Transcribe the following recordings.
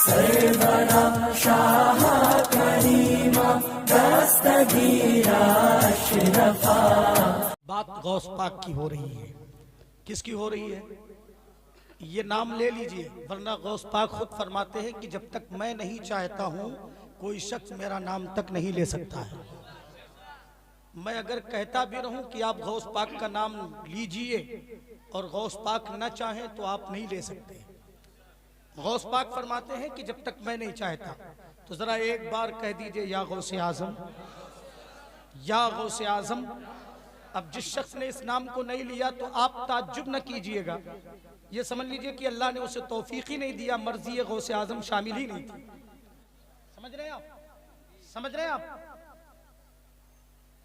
सरवरा शाह करीमा दस्तगीरा अशरफा। बात गौस पाक की हो रही है। किसकी हो रही है? ये नाम ले लीजिए, वरना गौस पाक खुद फरमाते हैं कि जब तक मैं नहीं चाहता हूं कोई शख्स मेरा नाम तक नहीं ले सकता है। मैं अगर कहता भी रहूं कि आप गौस पाक का नाम लीजिए और गौस पाक न चाहें तो आप नहीं ले सकते। गौस पाक फरमाते हैं कि जब तक मैं नहीं चाहता। तो जरा एक बार कह दीजिए या गौसे आजम, या गौसे आजम। अब जिस शख्स ने इस नाम को नहीं लिया तो आप ताज्जुब न कीजिएगा, ये समझ लीजिए कि अल्लाह ने उसे तौफीक ही नहीं दिया, मर्जी गौसे आजम शामिल ही नहीं थी। समझ रहे हैं आप? समझ रहे हैं आप?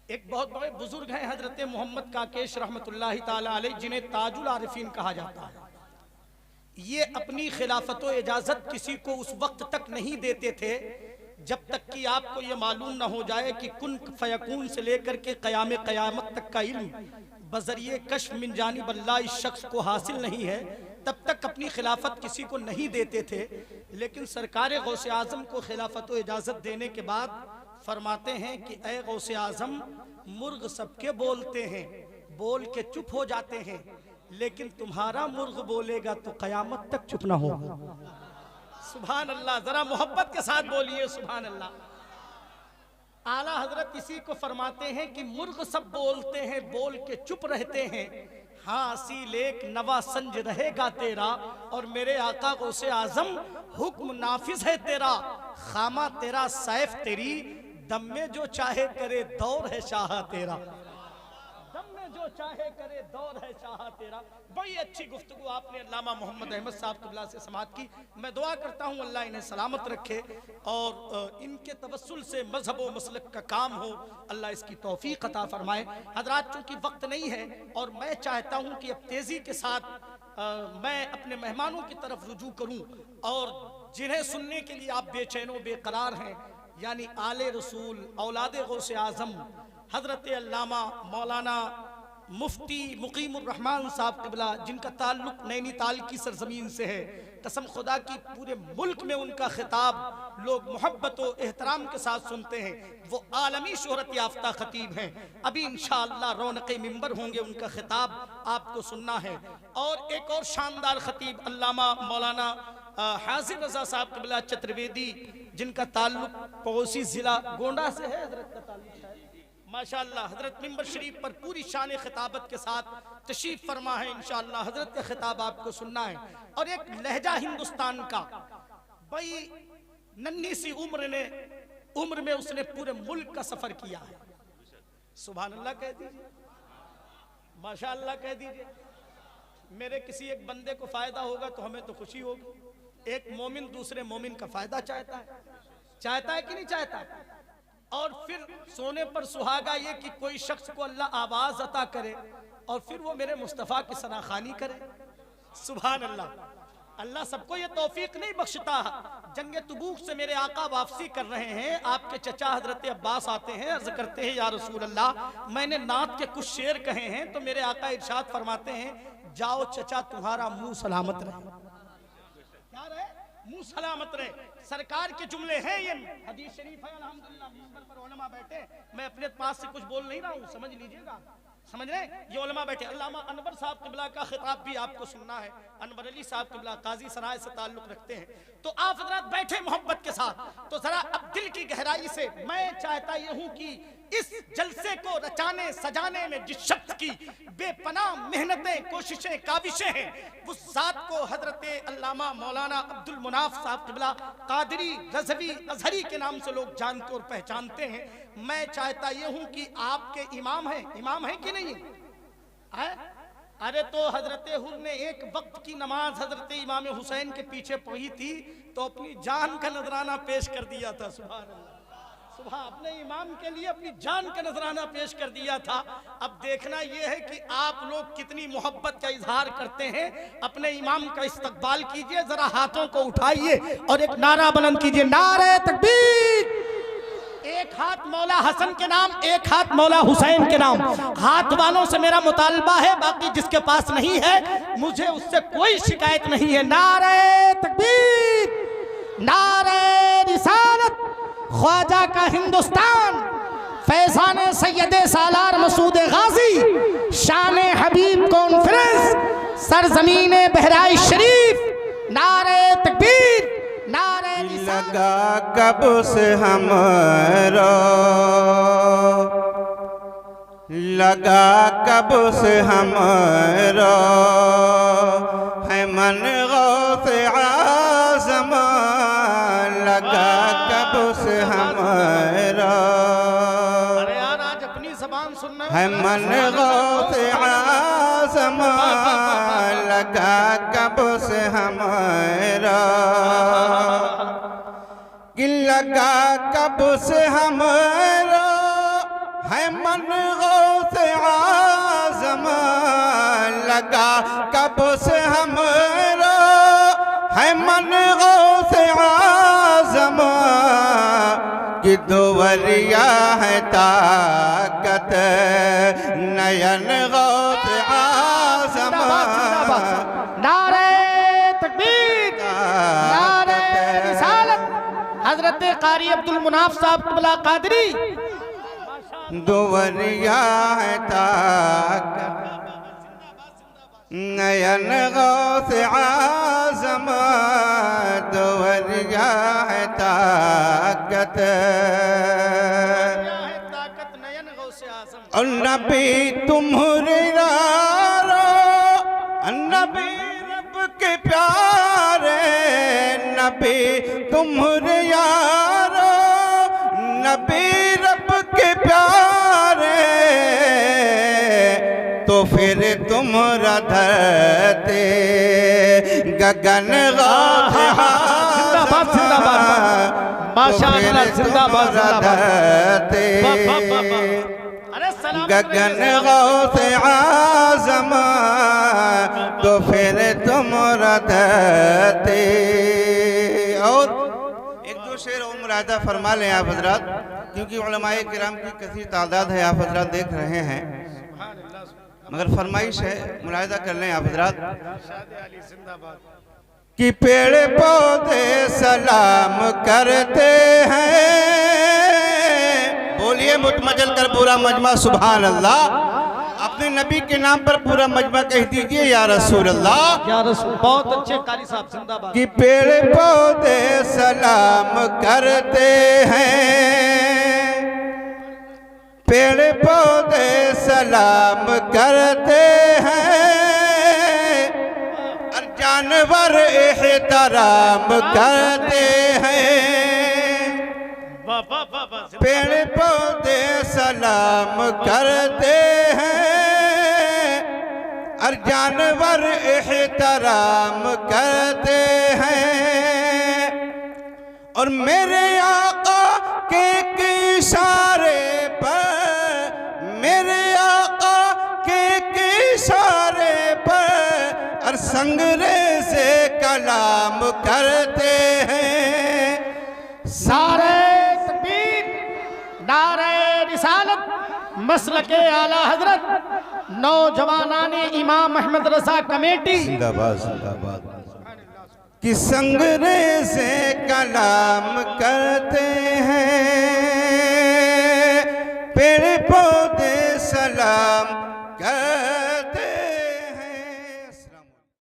एक बहुत बड़े बुजुर्ग हैं हजरत मोहम्मद काकेश रहमतुल्लाहि ताला अलैह, जिन्हें ताजुल आरिफीन कहा जाता है। ये अपनी खिलाफत व इजाजत किसी को उस वक्त तक नहीं देते थे जब तक कि आपको ये मालूम ना हो जाए कि कुन फयकून से लेकर के क़यामत तक का इल्म बजरिए कश्फ मिन जानिब अल्लाह इस शख्स को हासिल नहीं है, तब तक अपनी खिलाफत किसी को नहीं देते थे। लेकिन सरकार गौसे आजम को खिलाफत व इजाजत देने के बाद फरमाते हैं कि ए गौसे आजम, मुर्ग सबके बोलते हैं, बोल के चुप हो जाते हैं, लेकिन तुम्हारा मुर्ग बोलेगा तो कयामत तक चुप ना होगा। सुभान अल्लाह, जरा मोहब्बत के साथ बोलिए सुभान अल्लाह। आला हजरत इसी को फरमाते हैं कि मुर्ग सब बोलते हैं, बोल के चुप रहते हैं, हाँ सील एक नवा संज रहेगा तेरा, और मेरे आका गौसे आजम हुक्म नाफिज है तेरा, खामा तेरा सैफ तेरी, दम में जो चाहे करे दौर है शाह तेरा, दम में जो चाहे करे दौर है शाह तेरा। बड़ी अच्छी गुफ्तगू आपने अल्लामा मोहम्मद अहमद साहब क़िबला से समाअत की। मैं दुआ करता हूँ अल्लाह इन्हें सलामत रखे और इनके तवस्सुल से मजहब व मसलक का काम हो, अल्लाह इसकी तौफीक अता फरमाए। हजरात, चूँकि वक्त नहीं है और मैं चाहता हूँ कि अब तेज़ी के साथ मैं अपने मेहमानों की तरफ रुजू करूँ, और जिन्हें सुनने के लिए आप बेचैन व बेकरार हैं, यानी आले रसूल औलाद गौसे आजम हजरत अल्लामा मौलाना मुफ्ती मुकीमुर रहमान साहब क़िबला, जिनका ताल्लुक नैनीताल की सरजमीन से है। कसम खुदा की पूरे मुल्क में उनका खिताब लोग मोहब्बत व एहतराम के साथ सुनते हैं। वो आलमी शोहरत याफ्ता खतीब हैं। अभी इंशाअल्लाह रौनक़े मिंबर होंगे, उनका खिताब आपको सुनना है। और एक और शानदार खतीब अल्लामा मौलाना हाजिर रजा साहब क़िबला चतुर्वेदी, जिनका ताल्लुक पड़ोसी जिला गोंडा से है। हजरत का ताल्लुक माशाअल्लाह, हजरत मिंबर शरीफ पर पूरी शान खिताबत के साथ तशरीफ फरमा है। इंशाअल्लाह हजरत का खिताब आपको सुनना है। और एक लहजा हिंदुस्तान का, भाई नन्ही सी उम्र में उसने पूरे मुल्क का सफर किया है। सुभान अल्लाह कह दीजिए, माशाअल्लाह कह दीजिए। मेरे किसी एक बंदे को फायदा होगा तो हमें तो खुशी होगी। एक मोमिन दूसरे मोमिन का फायदा चाहता है कि नहीं चाहता? और फिर सोने पर सुहागा ये कि कोई शख्स को अल्लाह आवाज अता करे और फिर वो मेरे मुस्तफ़ा की सनाखानी करे। सुभान अल्लाह, अल्लाह सबको ये तौफीक नहीं बख्शता। जंग तबूक से मेरे आका वापसी कर रहे हैं, आपके चचा हजरत अब्बास आते हैं, अर्ज करते हैं या रसूल अल्लाह, मैंने नात के कुछ शेर कहे हैं। तो मेरे आका इरशाद फरमाते हैं, जाओ चचा तुम्हारा मुंह सलामत रहे। क्या रहे? मुंह सलामत रहे। सरकार के जुमले हैं, ये हदीस शरीफ है। अल्हम्दुलिल्लाह मिंबर पर उलमा बैठे, मैं अपने पास से कुछ बोल नहीं रहा हूँ, समझ लीजिएगा। समझ रहे? ये उलमा बैठे। अल्लामा अनवर साहब क़िबला का खिताब भी आपको सुनना है। अनवर अली साहब क़िबला काजी सराय से ताल्लुक रखते हैं। तो आप हजरात बैठे मोहब्बत के साथ, तो जरा अब दिल की गहराई से मैं चाहता ये हूँ कि इस जलसे को रचाने सजाने में जिस शख्स की बेपनाह मेहनतें कोशिशें काविशें हैं, उस जात को हजरत अल्लामा मौलाना अब्दुल मुनाफ साहब क़िबला कादरी रज़वी अज़हरी के नाम से लोग जानते और पहचानते हैं। मैं चाहता ये हूँ कि आपके इमाम है कि नहीं है? अरे तो हजरत हुर ने एक वक्त की नमाज हजरत इमाम हुसैन के पीछे पढ़ी थी तो अपनी जान का नजराना पेश कर दिया था। सुभान अल्लाह, सुबह अपने इमाम के लिए अपनी जान का नजराना पेश कर दिया था। अब देखना यह है कि आप लोग कितनी मोहब्बत का इजहार करते हैं। अपने इमाम का इस्तकबाल कीजिए, जरा हाथों को उठाइए और एक नारा बुलंद कीजिए, नारे तकबीर। एक हाथ मौला हसन के नाम, एक हाथ मौला हुसैन के नाम। हाथ वालों से मेरा मुतालबा है, बाकी जिसके पास नहीं है मुझे उससे कोई शिकायत नहीं है। नारे तकबीर, नारे ख्वाजा का हिंदुस्तान, फैजान सैयद सालार मसूद गाजी, शान हबीब कॉन्फ्रेंस, सरजमीन बहराइच शरीफ, नारे तकबीर, नारे लगा कब से हमरो, लगा कब से हमरो है मन गौसे आज़म, लगा कब से हमरो है मन गौसे आज़म, लगा कब से हमरा, कि लगा कब से हमरा है मन गौसे आज़म, लगा कब से हमरा है मन गौसे आज़म, कि दोवरिया है ताकत नयन गौसे आज़म। नारे तकबीर, नारे रिसालत, हजरत कारी अब्दुल मुनाफ साहब क़िबला क़ादरी। दोवरिया है ताकत नयन गौसे आज़म, दोवरिया है ताकत नयन गौसे आज़म। और नबी तुम्हारे यारो, नबी रब के प्यारे, नबी तुम्हारे यारो, नबी रब के प्यारे, तो फिर तुमरा धरते गगन गौसे जिंदाबाद जिंदाबाद, माशाअल्लाह जिंदाबाद जिंदाबाद। गगन गौसे आज़म, तो फिर तुमरा धरते। और एक दो शेर और मुलाहिज़ा फरमा लें आप हजरात, क्योंकि उलमाए किराम की कसीर तादाद है, आप हजरात देख रहे हैं, मगर फरमाइश है, मुलाहिज़ा कर लें आप हजरात। कि पेड़ पौधे सलाम करते हैं, बोलिए मुतमजल कर पूरा मजमा सुभान अल्लाह, अपने नबी के नाम पर पूरा मजमा कह दीजिए या रसूल अल्लाह, या रसूल। बहुत अच्छे कारी साहब जिंदाबाद। कि पेड़ पौधे सलाम करते हैं, पेड़ पौधे सलाम करते हैं, और जानवर एहतराम करते हैं, पेड़ पौधे सलाम करते हैं, और जानवर एहतराम करते हैं, और मेरे आका के इशारे पर, मेरे आका के इशारे पर, और संगरे से कलाम करते हैं। सारे तकबीर, नारे रिसालत, मसलके आला हजरत नौजवानाने इमाम अहमद रजा कमेटी, जिंदाबाद जिंदाबाद। कि संगरे से कलाम करते हैं, पेड़ पौधे सलाम